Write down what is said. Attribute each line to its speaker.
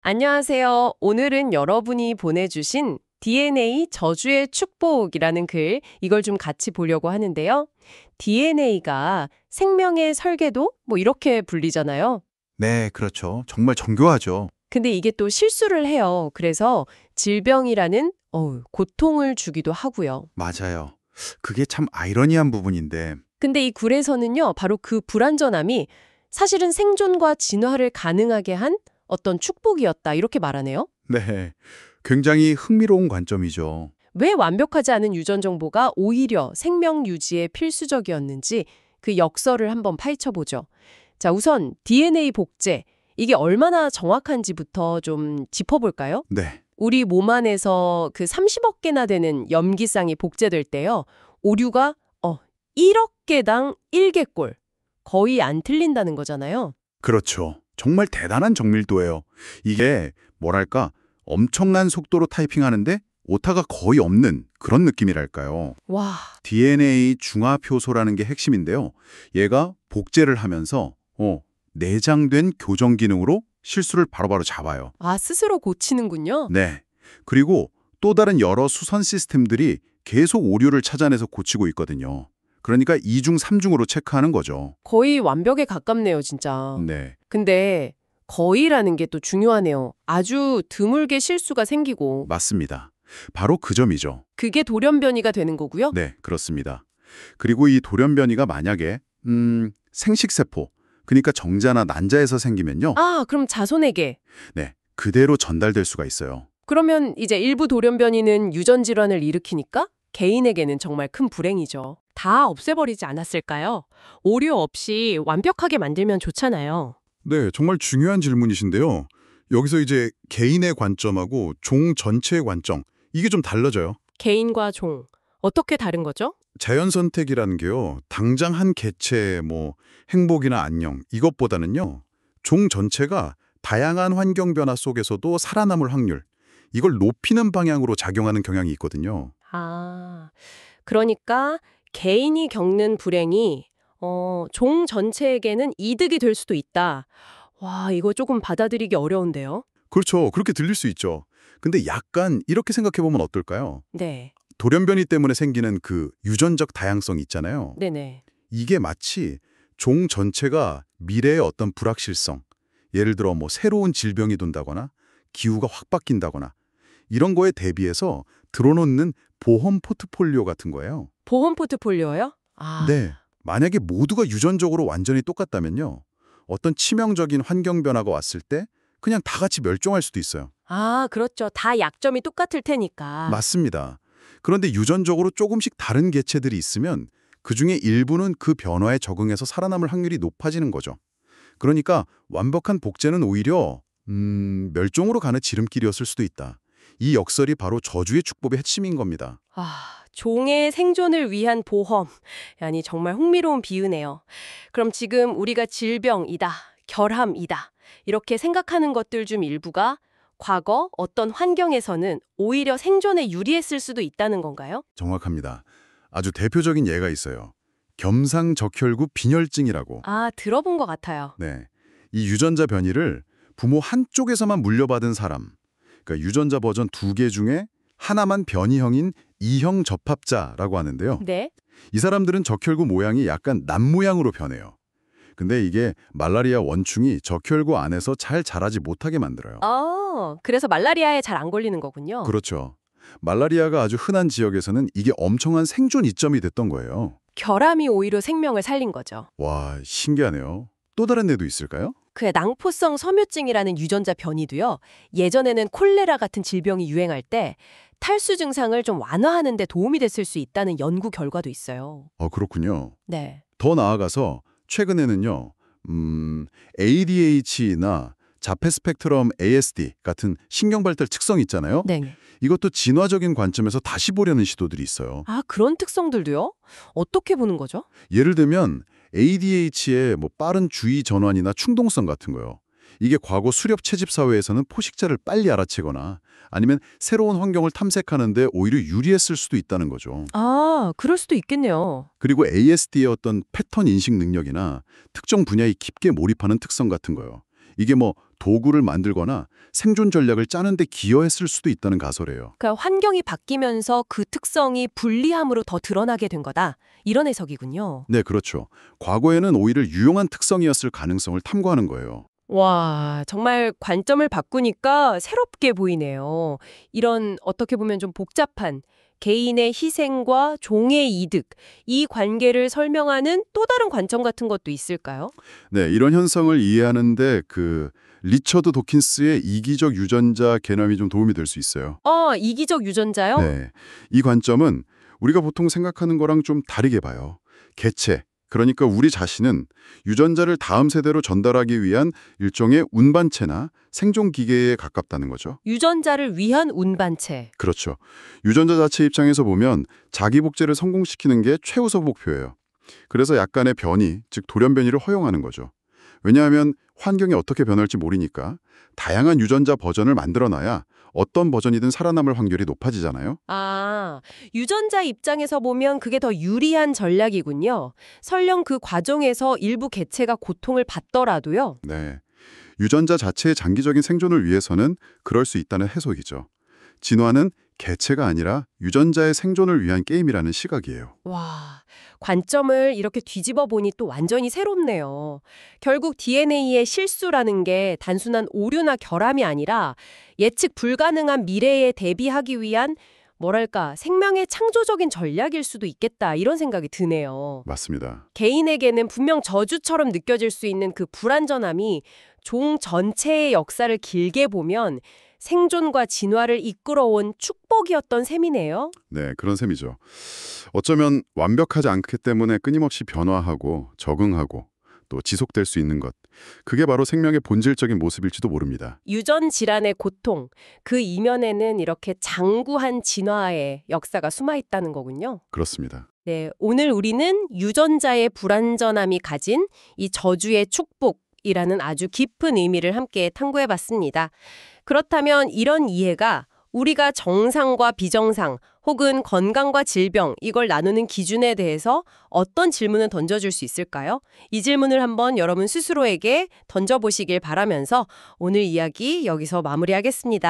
Speaker 1: 안녕하세요. 오늘은 여러분이 보내주신 DNA 저주의 축복이라는 글, 이걸 좀 같이 보려고 하는데요. DNA가 생명의 설계도? 이렇게 불리잖아요.
Speaker 2: 네, 그렇죠. 정말 정교하죠.
Speaker 1: 근데 이게 또 실수를 해요. 그래서 질병이라는 고통을 주기도 하고요.
Speaker 2: 맞아요. 그게 참 아이러니한 부분인데,
Speaker 1: 근데 이 글에서는요, 바로 그 불완전함이 사실은 생존과 진화를 가능하게 한 어떤 축복이었다, 이렇게 말하네요.
Speaker 2: 네, 굉장히 흥미로운 관점이죠.
Speaker 1: 왜 완벽하지 않은 유전 정보가 오히려 생명 유지에 필수적이었는지 그 역설을 한번 파헤쳐보죠. 자, 우선 DNA 복제, 이게 얼마나 정확한지부터 좀 짚어볼까요?
Speaker 2: 네,
Speaker 1: 우리 몸 안에서 그 30억 개나 되는 염기쌍이 복제될 때요. 오류가 1억 개당 1개꼴. 거의 안 틀린다는 거잖아요.
Speaker 2: 그렇죠. 정말 대단한 정밀도예요. 이게 뭐랄까, 엄청난 속도로 타이핑하는데 오타가 거의 없는 그런 느낌이랄까요.
Speaker 1: 와,
Speaker 2: DNA 중화효소라는 게 핵심인데요. 얘가 복제를 하면서 내장된 교정 기능으로 실수를 바로바로 잡아요.
Speaker 1: 스스로 고치는군요.
Speaker 2: 네. 그리고 또 다른 여러 수선 시스템들이 계속 오류를 찾아내서 고치고 있거든요. 그러니까 2중, 3중으로 체크하는 거죠.
Speaker 1: 거의 완벽에 가깝네요, 진짜.
Speaker 2: 네.
Speaker 1: 근데 거의라는 게 또 중요하네요. 아주 드물게 실수가 생기고
Speaker 2: 맞습니다. 바로 그 점이죠.
Speaker 1: 그게 돌연변이가 되는 거고요.
Speaker 2: 네, 그렇습니다. 그리고 이 돌연변이가 만약에 생식세포, 그러니까 정자나 난자에서 생기면요.
Speaker 1: 그럼 자손에게.
Speaker 2: 네, 그대로 전달될 수가 있어요.
Speaker 1: 그러면 이제 일부 돌연변이는 유전 질환을 일으키니까 개인에게는 정말 큰 불행이죠. 다 없애버리지 않았을까요? 오류 없이 완벽하게 만들면 좋잖아요.
Speaker 3: 네, 정말 중요한 질문이신데요. 여기서 이제 개인의 관점하고 종 전체의 관점, 이게 좀 달라져요.
Speaker 1: 개인과 종, 어떻게 다른 거죠?
Speaker 3: 자연 선택이라는 게요, 당장 한 개체의 행복이나 안녕, 이것보다는요, 종 전체가 다양한 환경 변화 속에서도 살아남을 확률, 이걸 높이는 방향으로 작용하는 경향이 있거든요.
Speaker 1: 그러니까 개인이 겪는 불행이 종 전체에게는 이득이 될 수도 있다. 와, 이거 조금 받아들이기 어려운데요.
Speaker 3: 그렇죠. 그렇게 들릴 수 있죠. 근데 약간 이렇게 생각해보면 어떨까요?
Speaker 1: 네,
Speaker 3: 돌연변이 때문에 생기는 그 유전적 다양성 있잖아요.
Speaker 1: 네네.
Speaker 3: 이게 마치 종 전체가 미래의 어떤 불확실성, 예를 들어 새로운 질병이 돈다거나 기후가 확 바뀐다거나 이런 거에 대비해서 들어놓는 보험 포트폴리오 같은 거예요.
Speaker 1: 보험 포트폴리오요?
Speaker 3: 네. 만약에 모두가 유전적으로 완전히 똑같다면요. 어떤 치명적인 환경 변화가 왔을 때 그냥 다 같이 멸종할 수도 있어요.
Speaker 1: 그렇죠. 다 약점이 똑같을 테니까.
Speaker 3: 맞습니다. 그런데 유전적으로 조금씩 다른 개체들이 있으면 그중에 일부는 그 변화에 적응해서 살아남을 확률이 높아지는 거죠. 그러니까 완벽한 복제는 오히려 멸종으로 가는 지름길이었을 수도 있다. 이 역설이 바로 저주의 축복의 핵심인 겁니다.
Speaker 1: 종의 생존을 위한 보험. 아니, 정말 흥미로운 비유네요. 그럼 지금 우리가 질병이다, 결함이다, 이렇게 생각하는 것들 중 일부가 과거 어떤 환경에서는 오히려 생존에 유리했을 수도 있다는 건가요?
Speaker 3: 정확합니다. 아주 대표적인 예가 있어요. 겸상적혈구 빈혈증이라고.
Speaker 1: 들어본 것 같아요.
Speaker 3: 네. 이 유전자 변이를 부모 한쪽에서만 물려받은 사람, 그러니까 유전자 버전 2개 중에 하나만 변이형인 이형 접합자라고 하는데요.
Speaker 1: 네.
Speaker 3: 이 사람들은 적혈구 모양이 약간 남 모양으로 변해요. 근데 이게 말라리아 원충이 적혈구 안에서 잘 자라지 못하게 만들어요.
Speaker 1: 그래서 말라리아에 잘 안 걸리는 거군요.
Speaker 3: 그렇죠. 말라리아가 아주 흔한 지역에서는 이게 엄청난 생존 이점이 됐던 거예요.
Speaker 1: 결함이 오히려 생명을 살린 거죠.
Speaker 3: 와, 신기하네요. 또 다른 애도 있을까요?
Speaker 1: 그 낭포성 섬유증이라는 유전자 변이도요. 예전에는 콜레라 같은 질병이 유행할 때 탈수 증상을 좀 완화하는 데 도움이 됐을 수 있다는 연구 결과도 있어요.
Speaker 3: 그렇군요.
Speaker 1: 네.
Speaker 3: 더 나아가서 최근에는요. ADH나 자폐 스펙트럼 ASD 같은 신경발달 특성 있잖아요.
Speaker 1: 네.
Speaker 3: 이것도 진화적인 관점에서 다시 보려는 시도들이 있어요.
Speaker 1: 그런 특성들도요? 어떻게 보는 거죠?
Speaker 3: 예를 들면 ADH의 빠른 주의 전환이나 충동성 같은 거요. 이게 과거 수렵 채집 사회에서는 포식자를 빨리 알아채거나 아니면 새로운 환경을 탐색하는데 오히려 유리했을 수도 있다는 거죠.
Speaker 1: 그럴 수도 있겠네요.
Speaker 3: 그리고 ASD의 어떤 패턴 인식 능력이나 특정 분야에 깊게 몰입하는 특성 같은 거요. 이게 뭐 도구를 만들거나 생존 전략을 짜는 데 기여했을 수도 있다는 가설이에요.
Speaker 1: 그러니까 환경이 바뀌면서 그 특성이 불리함으로 더 드러나게 된 거다. 이런 해석이군요.
Speaker 3: 네, 그렇죠. 과거에는 오히려 유용한 특성이었을 가능성을 탐구하는 거예요.
Speaker 1: 와, 정말 관점을 바꾸니까 새롭게 보이네요. 이런 어떻게 보면 좀 복잡한 개인의 희생과 종의 이득, 이 관계를 설명하는 또 다른 관점 같은 것도 있을까요?
Speaker 3: 네, 이런 현상을 이해하는데 리처드 도킨스의 이기적 유전자 개념이 좀 도움이 될 수 있어요.
Speaker 1: 이기적 유전자요?
Speaker 3: 네, 이 관점은 우리가 보통 생각하는 거랑 좀 다르게 봐요. 개체, 그러니까 우리 자신은 유전자를 다음 세대로 전달하기 위한 일종의 운반체나 생존 기계에 가깝다는 거죠.
Speaker 1: 유전자를 위한 운반체.
Speaker 3: 그렇죠. 유전자 자체 입장에서 보면 자기 복제를 성공시키는 게 최우선 목표예요. 그래서 약간의 변이, 즉 돌연변이를 허용하는 거죠. 왜냐하면 환경이 어떻게 변할지 모르니까 다양한 유전자 버전을 만들어놔야 어떤 버전이든 살아남을 확률이 높아지잖아요.
Speaker 1: 유전자 입장에서 보면 그게 더 유리한 전략이군요. 설령 그 과정에서 일부 개체가 고통을 받더라도요.
Speaker 3: 네. 유전자 자체의 장기적인 생존을 위해서는 그럴 수 있다는 해석이죠. 진화는 개체가 아니라 유전자의 생존을 위한 게임이라는 시각이에요.
Speaker 1: 와, 관점을 이렇게 뒤집어 보니 또 완전히 새롭네요. 결국 DNA의 실수라는 게 단순한 오류나 결함이 아니라 예측 불가능한 미래에 대비하기 위한 뭐랄까 생명의 창조적인 전략일 수도 있겠다 이런 생각이 드네요.
Speaker 3: 맞습니다.
Speaker 1: 개인에게는 분명 저주처럼 느껴질 수 있는 그 불완전함이 종 전체의 역사를 길게 보면 생존과 진화를 이끌어온 축복이었던 셈이네요.
Speaker 3: 네, 그런 셈이죠. 어쩌면 완벽하지 않기 때문에 끊임없이 변화하고 적응하고 또 지속될 수 있는 것. 그게 바로 생명의 본질적인 모습일지도 모릅니다.
Speaker 1: 유전 질환의 고통, 그 이면에는 이렇게 장구한 진화의 역사가 숨어 있다는 거군요.
Speaker 3: 그렇습니다.
Speaker 1: 네, 오늘 우리는 유전자의 불완전함이 가진 이 저주의 축복이라는 아주 깊은 의미를 함께 탐구해봤습니다. 그렇다면 이런 이해가 우리가 정상과 비정상 혹은 건강과 질병 이걸 나누는 기준에 대해서 어떤 질문을 던져줄 수 있을까요? 이 질문을 한번 여러분 스스로에게 던져보시길 바라면서 오늘 이야기 여기서 마무리하겠습니다.